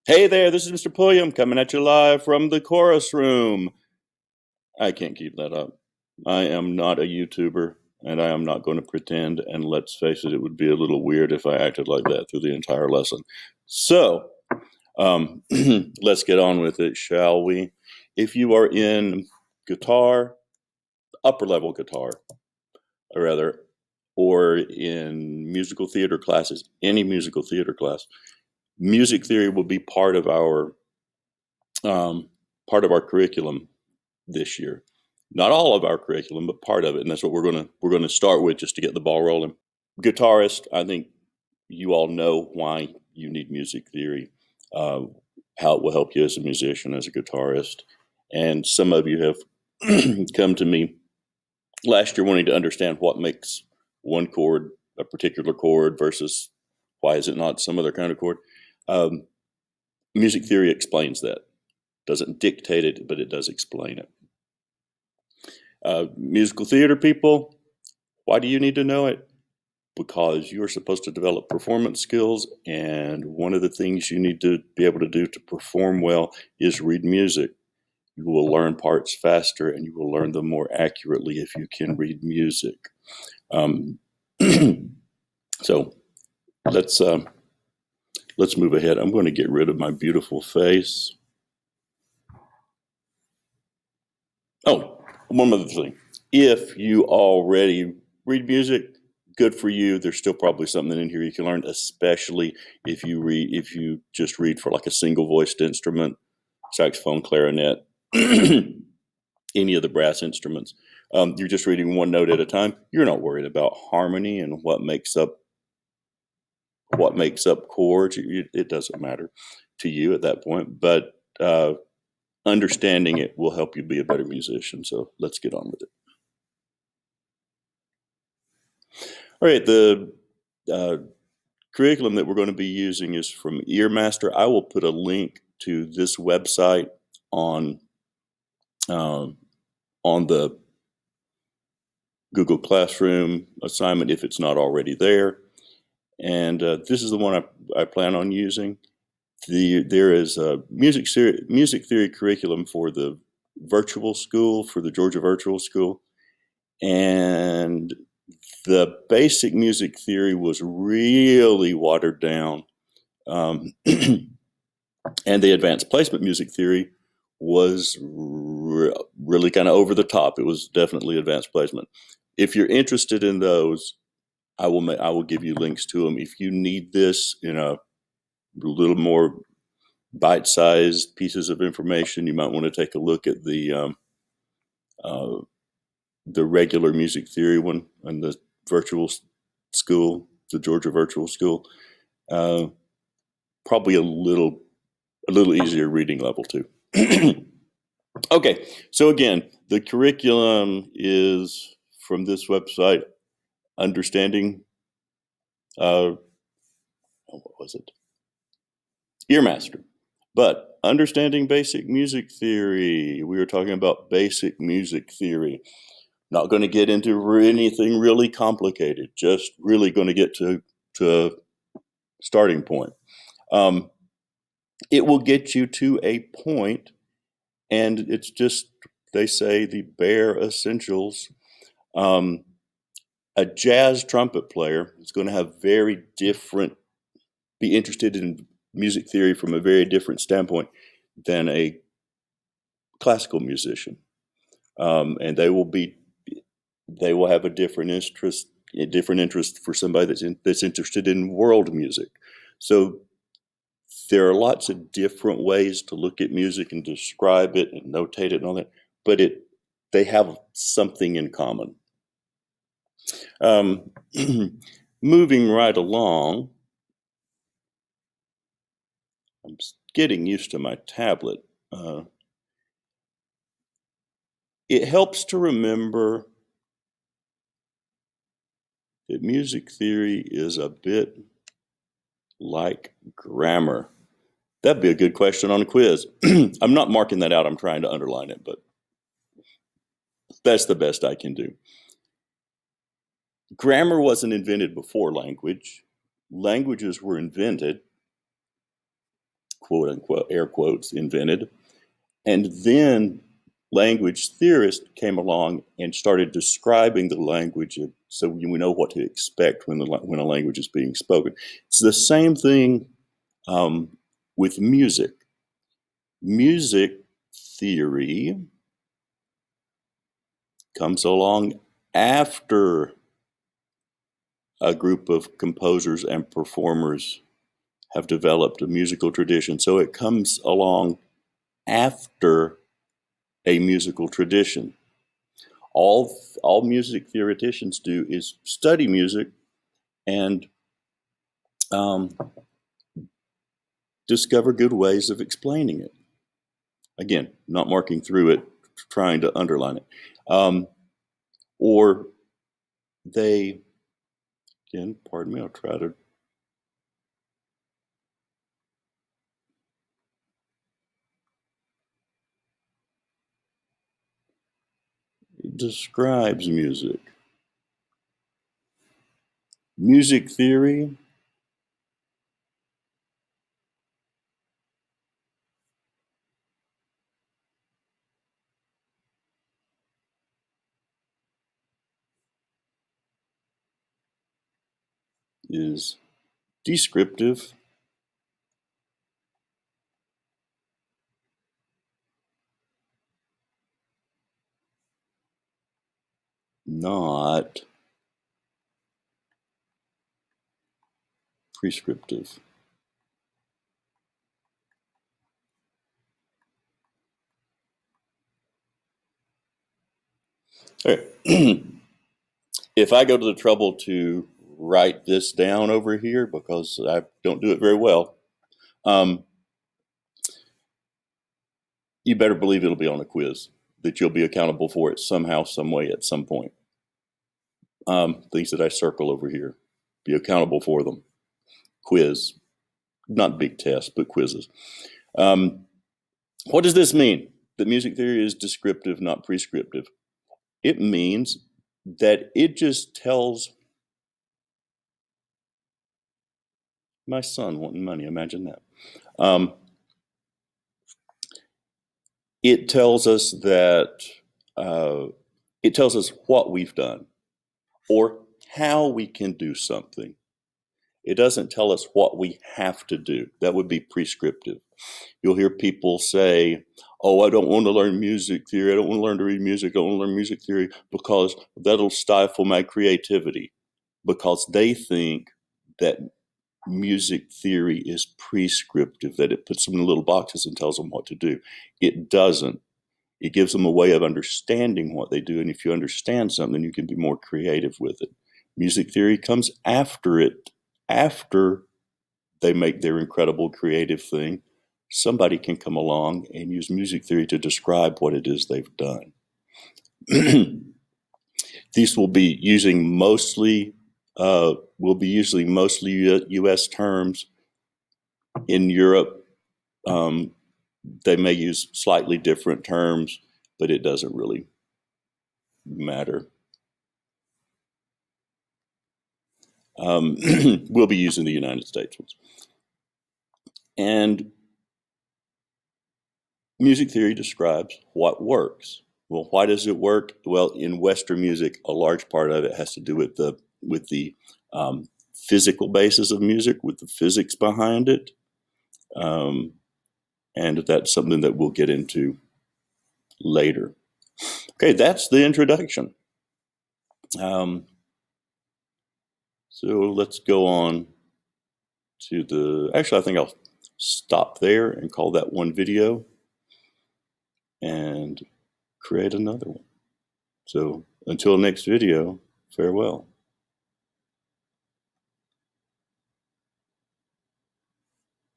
Hey there, this is Mr. Pulliam coming at you live from the chorus room. I can't keep that up. I am not a YouTuber, and I am not going to pretend, and let's face it, it would be a little weird if I acted like that through the entire lesson. So, let's get on with it, shall we? If you are in guitar, upper level guitar, or rather, or in musical theater classes, any musical theater class, music theory will be um, part of our curriculum this year. Not all of our curriculum, but part of it, and that's what we're gonna start with just to get the ball rolling. Guitarist, I think you all know why you need music theory, uh, how it will help you as a musician, as a guitarist, and some of you have come to me last year wanting to understand what makes one chord a particular chord versus why is it not some other kind of chord. Um, Music theory explains that. Doesn't dictate it, but it does explain it. Musical theater people, why do you need to know it? Because you're supposed to develop performance skills, and one of the things you need to be able to do to perform well is read music. You will learn parts faster, and you will learn them more accurately if you can read music. Um, so let's move ahead. I'm going to get rid of my beautiful face. Oh, one other thing. If you already read music, good for you. There's still probably something in here you can learn, especially if you just read for like a single voiced instrument, saxophone, clarinet, any of the brass instruments. You're just reading one note at a time. You're not worried about harmony and what makes up chords. It doesn't matter to you at that point, but understanding it will help you be a better musician. So let's get on with it. All right, the uh, curriculum that we're going to be using is from Earmaster. I will put a link to this website on um, on the Google Classroom assignment if it's not already there. And this is the one I plan on using. There is a music theory curriculum for the virtual school, for the Georgia Virtual School, and the basic music theory was really watered down. And the advanced placement music theory was really kind of over the top. It was definitely advanced placement. If you're interested in those, I will give you links to them. If you need this in a little more bite-sized pieces of information, you might want to take a look at uh, the regular music theory one and the virtual school, the Georgia Virtual School. Uh, Probably a little easier reading level too. Okay, so again, the curriculum is from this website, Understanding, what was it? Earmaster. But Understanding Basic Music Theory, we were talking about basic music theory. Not going to get into anything really complicated, just really going to get to a starting point. Um, it will get you to a point, and it's just, they say, the bare essentials. Um, a jazz trumpet player is going to have be interested in music theory from a very different standpoint than a classical musician. And they will have a different interest for somebody that's interested in world music. So there are lots of different ways to look at music and describe it and notate it and all that, but they have something in common. Um, Moving right along, I'm getting used to my tablet. It helps to remember that music theory is a bit like grammar. That'd be a good question on a quiz. I'm not marking that out. I'm trying to underline it, but that's the best I can do. Grammar wasn't invented before language. Languages were invented quote unquote, air quotes, invented. And then language theorists came along and started describing the language so we know what to expect when a language is being spoken. It's the same thing with music. Music theory comes along after a group of composers and performers have developed a musical tradition. So it comes along after a musical tradition. All music theoreticians do is study music and discover good ways of explaining it. Again, not marking through it, trying to underline it. Or they, again, pardon me, I'll try to describes music. Music theory is descriptive, not prescriptive. Okay. If I go to the trouble to write this down over here, because I don't do it very well, you better believe it'll be on a quiz, that you'll be accountable for it somehow, some way, at some point. Things that I circle over here, be accountable for them. Quiz, not big tests, but quizzes. What does this mean? That music theory is descriptive, not prescriptive. It means that it just tells my son wanting money. Imagine that. It tells us that it tells us what we've done or how we can do something. It doesn't tell us what we have to do. That would be prescriptive. You'll hear people say, oh, I don't want to learn music theory. I don't want to learn to read music. I don't want to learn music theory because that'll stifle my creativity. Because they think that music theory is prescriptive, that it puts them in little boxes and tells them what to do. It doesn't. It gives them a way of understanding what they do. And if you understand something, you can be more creative with it. Music theory comes after it. After they make their incredible creative thing, somebody can come along and use music theory to describe what it is they've done. These will be using mostly U.S. terms. In Europe, they may use slightly different terms, but it doesn't really matter. We'll be using the United States ones. And music theory describes what works. Well, why does it work? Well, in Western music, a large part of it has to do with the physical basis of music, with the physics behind it. And that's something that we'll get into later. Okay, that's the introduction. So let's go on to actually, I think I'll stop there and call that one video and create another one. So until next video, farewell.